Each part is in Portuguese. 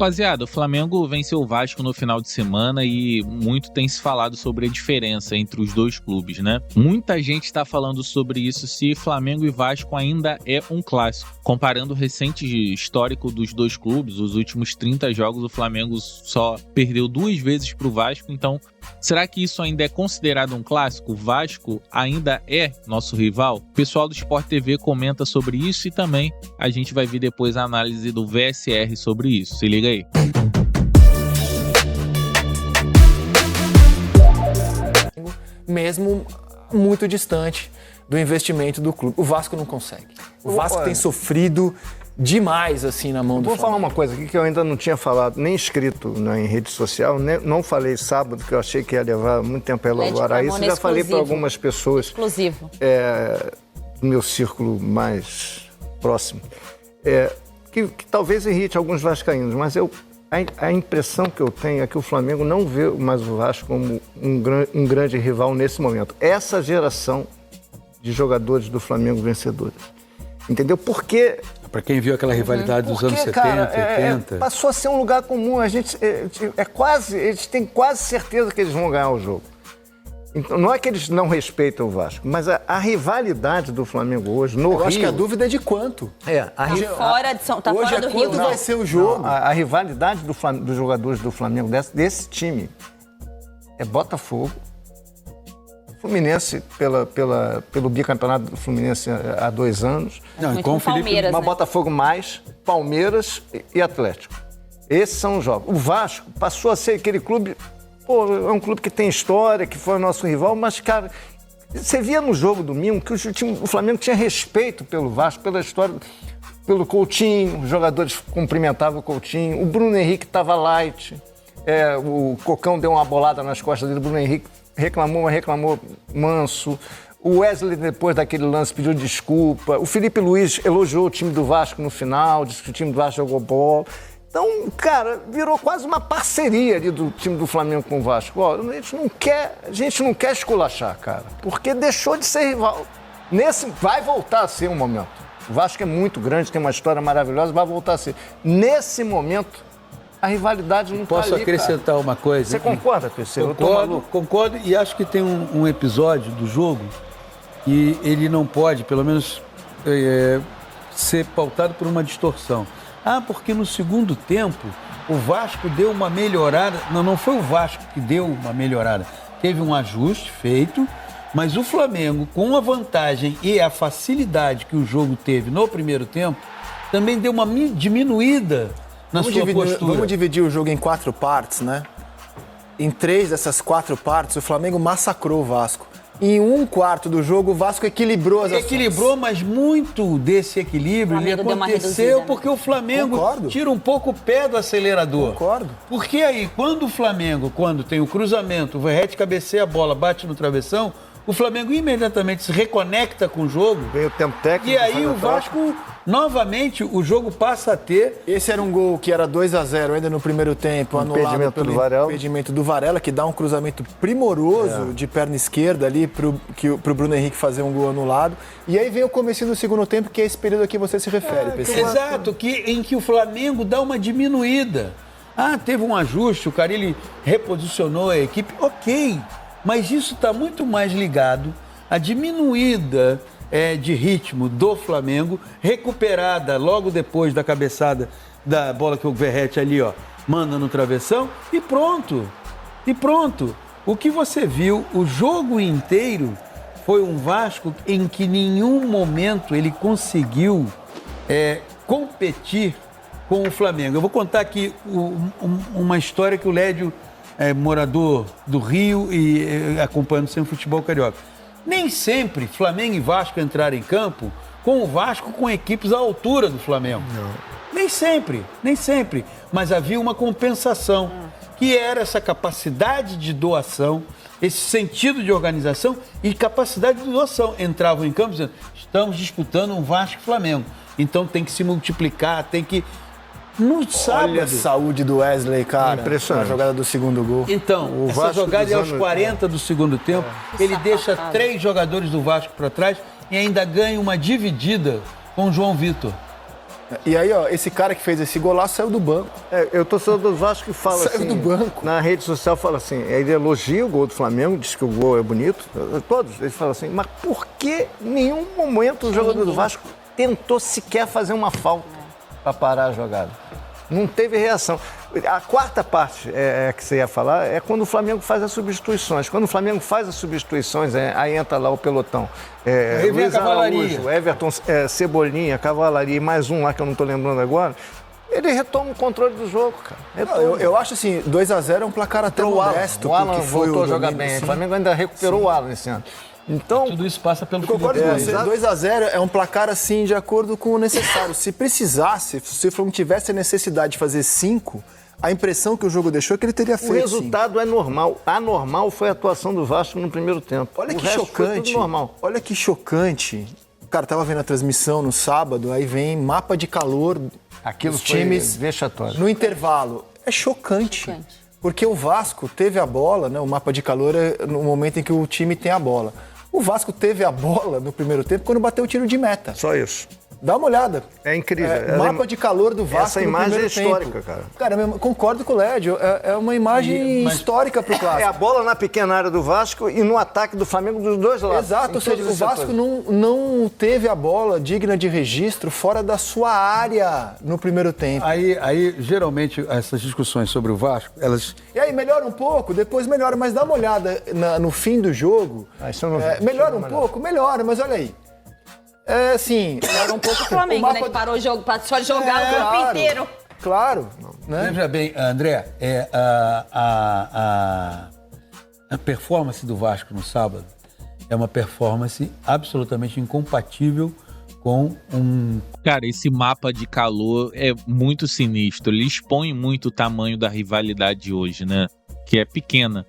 Rapaziada, o Flamengo venceu o Vasco no final de semana e muito tem se falado sobre a diferença entre os dois clubes, né? Muita gente está falando sobre isso, se Flamengo e Vasco ainda é um clássico. Comparando o recente histórico dos dois clubes, os últimos 30 jogos, o Flamengo só perdeu 2 vezes para o Vasco, então será que isso ainda é considerado um clássico? O Vasco ainda é nosso rival? O pessoal do Sport TV comenta sobre isso e também a gente vai ver depois a análise do VSR sobre isso. Se liga aí. Mesmo muito distante do investimento do clube. O Vasco não consegue. O Vasco tem sofrido demais assim na mão do Flamengo. Vou falar uma coisa aqui que eu ainda não tinha falado, nem escrito em rede social, não falei sábado, que eu achei que ia levar muito tempo a elaborar isso. Já falei para algumas pessoas. Exclusivo. Do meu círculo mais próximo. Que talvez irrite alguns vascaínos, mas a impressão que eu tenho é que o Flamengo não vê mais o Vasco como um grande rival nesse momento. Essa geração de jogadores do Flamengo vencedores. Entendeu? Porque... Para quem viu aquela rivalidade dos anos 70, 80... Passou a ser um lugar comum. A gente tem quase certeza que eles vão ganhar o jogo. Então, não é que eles não respeitam o Vasco, mas a rivalidade do Flamengo hoje no Rio... Eu acho que a dúvida é de quanto. Fora do Rio. Quanto vai ser o jogo? A rivalidade dos jogadores do Flamengo, desse time, é Botafogo, Fluminense pelo bicampeonato do Fluminense há 2 anos. Não, com o Palmeiras, mas né? Botafogo mais, Palmeiras e Atlético. Esses são os jogos. O Vasco passou a ser aquele clube... é um clube que tem história, que foi o nosso rival, mas, cara, você via no jogo domingo que o Flamengo tinha respeito pelo Vasco, pela história, pelo Coutinho, os jogadores cumprimentavam o Coutinho, o Bruno Henrique estava light, o Cocão deu uma bolada nas costas dele, o Bruno Henrique reclamou manso, o Wesley, depois daquele lance, pediu desculpa, o Felipe Luiz elogiou o time do Vasco no final, disse que o time do Vasco jogou bola. Então, cara, virou quase uma parceria ali do time do Flamengo com o Vasco. Ó, a gente não quer esculachar, cara, porque deixou de ser rival. Vai voltar a ser um momento. O Vasco é muito grande, tem uma história maravilhosa, vai voltar a ser. Nesse momento, a rivalidade não está ali, Posso acrescentar uma coisa? Você concorda, PC? Concordo e acho que tem um episódio do jogo e ele não pode, pelo menos, ser pautado por uma distorção. Porque no segundo tempo o Vasco deu uma melhorada. Não foi o Vasco que deu uma melhorada. Teve um ajuste feito, mas o Flamengo, com a vantagem e a facilidade que o jogo teve no primeiro tempo, também deu uma diminuída na sua postura. Vamos dividir o jogo em 4 partes, né? Em 3 dessas 4 partes, o Flamengo massacrou o Vasco. Em 1/4 do jogo, o Vasco equilibrou as ações. Equilibrou, mas muito desse equilíbrio ele aconteceu porque o Flamengo tira um pouco o pé do acelerador. Concordo. Porque aí, quando o Flamengo, quando tem o cruzamento, o Verratti cabeceia a bola, bate no travessão, o Flamengo imediatamente se reconecta com o jogo. Vem o tempo técnico. E aí o Vasco, novamente, o jogo passa a ter... Esse era um gol que era 2-0 ainda no primeiro tempo, anulado pelo impedimento do Varela, que dá um cruzamento primoroso de perna esquerda ali pro Bruno Henrique fazer um gol anulado. E aí vem o comecinho do segundo tempo, que é esse período a que você se refere, PC. Exato, em que o Flamengo dá uma diminuída. Teve um ajuste, o Carille reposicionou a equipe, ok. Mas isso está muito mais ligado à diminuída de ritmo do Flamengo, recuperada logo depois da cabeçada da bola que o Verratti ali, manda no travessão, e pronto. O que você viu o jogo inteiro foi um Vasco em que em nenhum momento ele conseguiu competir com o Flamengo. Eu vou contar aqui uma história que o Lédio... morador do Rio e acompanhando sempre o futebol carioca. Nem sempre Flamengo e Vasco entraram em campo com o Vasco com equipes à altura do Flamengo. Não. Nem sempre. Mas havia uma compensação, que era essa capacidade de doação, esse sentido de organização e capacidade de doação. Entravam em campo dizendo, estamos disputando um Vasco e Flamengo. Então tem que se multiplicar, tem que... No sábado... Olha a saúde do Wesley, cara. Impressionante. Na jogada do segundo gol. Então, essa jogada é aos 40 do segundo tempo. Ele deixa 3 jogadores do Vasco para trás e ainda ganha uma dividida com o João Vitor. E aí, ó, esse cara que fez esse golaço saiu do banco. Eu torcedor do Vasco que fala saiu do banco. Na rede social fala assim, ele elogia o gol do Flamengo, diz que o gol é bonito, todos, eles falam assim, mas por que em nenhum momento o jogador do Vasco tentou sequer fazer uma falta para parar a jogada? Não teve reação. A quarta parte que você ia falar é quando o Flamengo faz as substituições. Quando o Flamengo faz as substituições, aí entra lá o pelotão. Aí vem a cavalaria. Araújo, Everton, Cebolinha, Cavalaria e mais um lá que eu não estou lembrando agora. Ele retoma o controle do jogo, cara. Eu acho assim, 2-0 é um placar até modesto. O Alan voltou a jogar bem. O Flamengo ainda recuperou o Alan esse ano. Então, tudo isso passa pelo concordo com você. 2-0 é um placar assim de acordo com o necessário. Se precisasse, se o Flamengo tivesse a necessidade de fazer 5, a impressão que o jogo deixou é que ele teria feito. O resultado é normal. Anormal foi a atuação do Vasco no primeiro tempo. Olha que chocante. Normal. Olha que chocante. Cara, tava vendo a transmissão no sábado, aí vem mapa de calor dos times vexatório. No intervalo. É chocante. Porque o Vasco teve a bola, né? O mapa de calor é no momento em que o time tem a bola. O Vasco teve a bola no primeiro tempo quando bateu o tiro de meta. Só isso. Dá uma olhada. É incrível. Mapa de calor do Vasco. Essa imagem é histórica, tempo. cara. Cara, eu concordo com o Lédio. É uma imagem histórica pro clássico. É a bola na pequena área do Vasco e no ataque do Flamengo dos dois lados. Exato, ou seja, o Vasco não teve a bola digna de registro fora da sua área no primeiro tempo. Aí geralmente, essas discussões sobre o Vasco, elas... E aí, melhora um pouco, depois melhora, mas dá uma olhada no fim do jogo. Melhora um pouco, melhora, mas olha aí. Assim, era um pouco o Flamengo, né? Que parou o jogo para só jogar o campo inteiro. Claro. Né? Veja bem, André, a performance do Vasco no sábado é uma performance absolutamente incompatível com Cara, esse mapa de calor é muito sinistro. Ele expõe muito o tamanho da rivalidade de hoje, né? Que é pequena.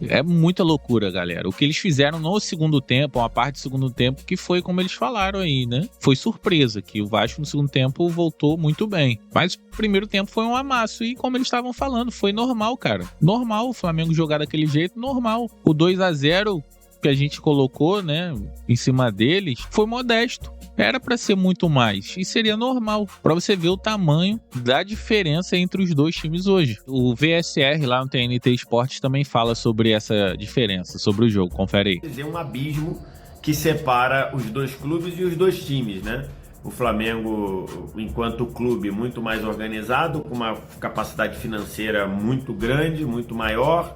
É muita loucura, galera. O que eles fizeram no segundo tempo, uma parte do segundo tempo, que foi como eles falaram aí, né? Foi surpresa, que o Vasco no segundo tempo voltou muito bem. Mas o primeiro tempo foi um amasso e, como eles estavam falando, foi normal, cara. Normal o Flamengo jogar daquele jeito, normal. O 2-0 que a gente colocou, né, em cima deles, foi modesto. Era para ser muito mais e seria normal para você ver o tamanho da diferença entre os dois times hoje. O VSR lá no TNT Esportes também fala sobre essa diferença, sobre o jogo. Confere aí. É um abismo que separa os dois clubes e os dois times, né? O Flamengo, enquanto clube, muito mais organizado, com uma capacidade financeira muito grande, muito maior.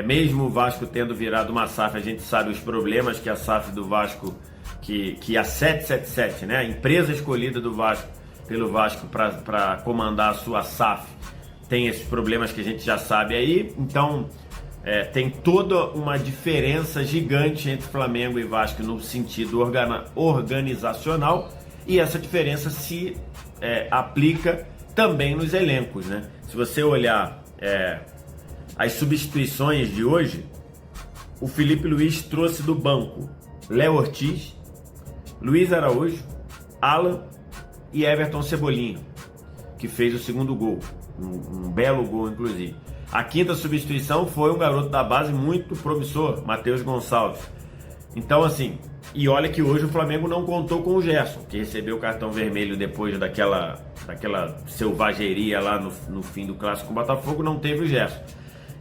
Mesmo o Vasco tendo virado uma SAF, a gente sabe os problemas que a SAF do Vasco, que a 777, né, a empresa escolhida do Vasco, pelo Vasco para comandar a sua SAF, tem esses problemas que a gente já sabe aí. Então, tem toda uma diferença gigante entre Flamengo e Vasco no sentido organizacional, e essa diferença se aplica também nos elencos, né? Se você olhar as substituições de hoje, o Felipe Luiz trouxe do banco Léo Ortiz, Luiz Araújo, Alan e Everton Cebolinha, que fez o segundo gol, um belo gol inclusive. A quinta substituição foi um garoto da base muito promissor, Matheus Gonçalves. Então assim, e olha que hoje o Flamengo não contou com o Gerson, que recebeu o cartão vermelho depois daquela selvageria lá no fim do clássico com o Botafogo, não teve o Gerson.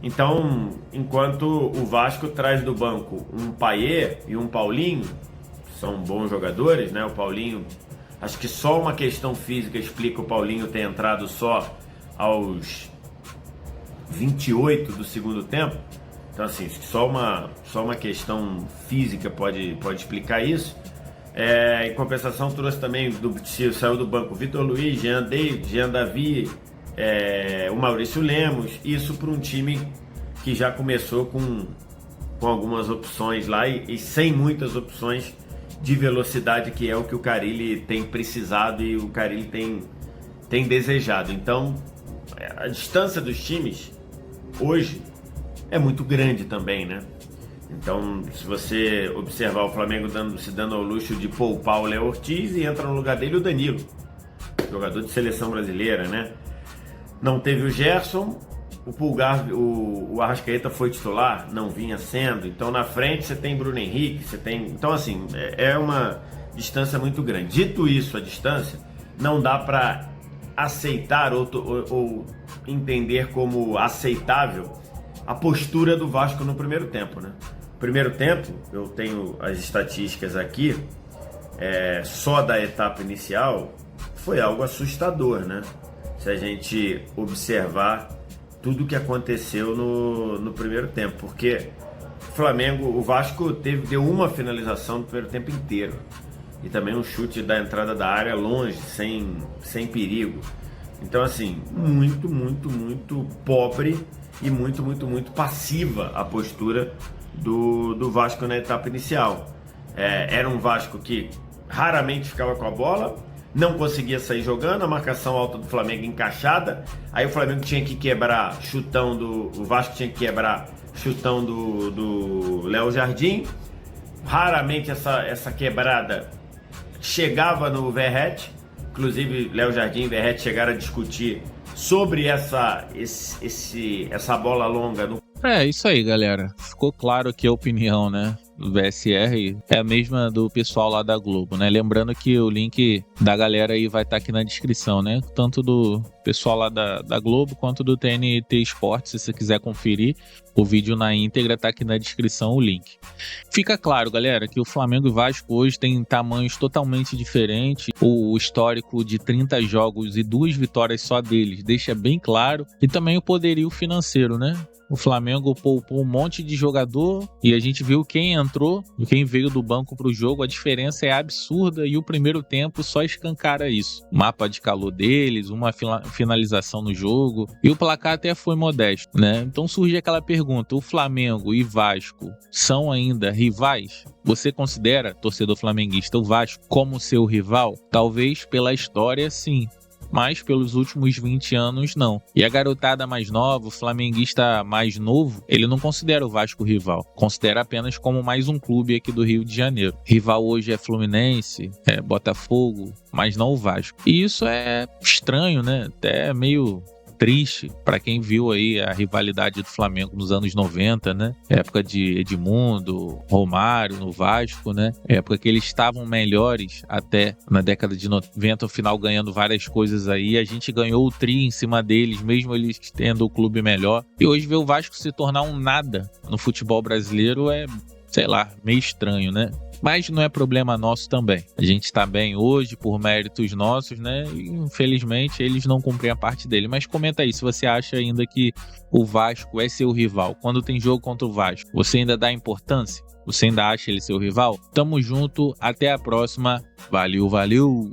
Então, enquanto o Vasco traz do banco um Payet e um Paulinho, são bons jogadores, né? O Paulinho, acho que só uma questão física explica o Paulinho ter entrado só aos 28 do segundo tempo. Então, assim, só uma questão física pode explicar isso. Em compensação, trouxe também, saiu do banco Vitor Luiz, Jean Davi, o Maurício Lemos, isso para um time que já começou com algumas opções lá e sem muitas opções de velocidade, que é o que o Carille tem precisado e o Carille tem desejado. Então, a distância dos times hoje é muito grande também, né? Então, se você observar o Flamengo se dando ao luxo de poupar o Léo Ortiz e entra no lugar dele o Danilo, jogador de seleção brasileira, né? Não teve o Gerson, o Pulgar, o Arrascaeta foi titular, não vinha sendo. Então na frente você tem Bruno Henrique, então assim, é uma distância muito grande. Dito isso, a distância, não dá para aceitar ou entender como aceitável a postura do Vasco no primeiro tempo, né? Primeiro tempo, eu tenho as estatísticas aqui, só da etapa inicial, foi algo assustador, né? Se a gente observar tudo o que aconteceu no primeiro tempo, porque o Vasco deu uma finalização no primeiro tempo inteiro e também um chute da entrada da área longe, sem perigo. Então, assim, muito, muito, muito pobre e muito, muito, muito passiva a postura do Vasco na etapa inicial. Era um Vasco que raramente ficava com a bola, não conseguia sair jogando, a marcação alta do Flamengo encaixada, aí o Flamengo tinha que quebrar o Vasco tinha que quebrar chutão do Léo Jardim, raramente essa quebrada chegava no Verratti, inclusive Léo Jardim e Verratti chegaram a discutir sobre essa bola longa. Isso aí, galera. Ficou claro aqui a opinião, né, do VSR é a mesma do pessoal lá da Globo, né? Lembrando que o link da galera aí vai estar aqui na descrição, né? Tanto do pessoal lá da Globo quanto do TNT Esportes, se você quiser conferir o vídeo na íntegra, tá aqui na descrição o link. Fica claro, galera, que o Flamengo e Vasco hoje tem tamanhos totalmente diferentes. O histórico de 30 jogos e 2 vitórias só deles deixa bem claro. E também o poderio financeiro, né? O Flamengo poupou um monte de jogador e a gente viu quem entrou, quem veio do banco para o jogo. A diferença é absurda e o primeiro tempo só escancara isso. Mapa de calor deles, uma finalização no jogo e o placar até foi modesto, né? Então surge aquela pergunta: o Flamengo e Vasco são ainda rivais? Você considera, torcedor flamenguista, o Vasco como seu rival? Talvez pela história, sim. Mas pelos últimos 20 anos, não. E a garotada mais nova, o flamenguista mais novo, ele não considera o Vasco rival. Considera apenas como mais um clube aqui do Rio de Janeiro. Rival hoje é Fluminense, Botafogo, mas não o Vasco. E isso é estranho, né? Até meio triste para quem viu aí a rivalidade do Flamengo nos anos 90, né? Época de Edmundo, Romário no Vasco, né? Época que eles estavam melhores até na década de 90, no final ganhando várias coisas aí. A gente ganhou o tri em cima deles, mesmo eles tendo o clube melhor. E hoje ver o Vasco se tornar um nada no futebol brasileiro é, sei lá, meio estranho, né? Mas não é problema nosso também. A gente está bem hoje por méritos nossos, né? E, infelizmente, eles não cumprem a parte dele. Mas comenta aí se você acha ainda que o Vasco é seu rival. Quando tem jogo contra o Vasco, você ainda dá importância? Você ainda acha ele seu rival? Tamo junto, até a próxima. Valeu, valeu!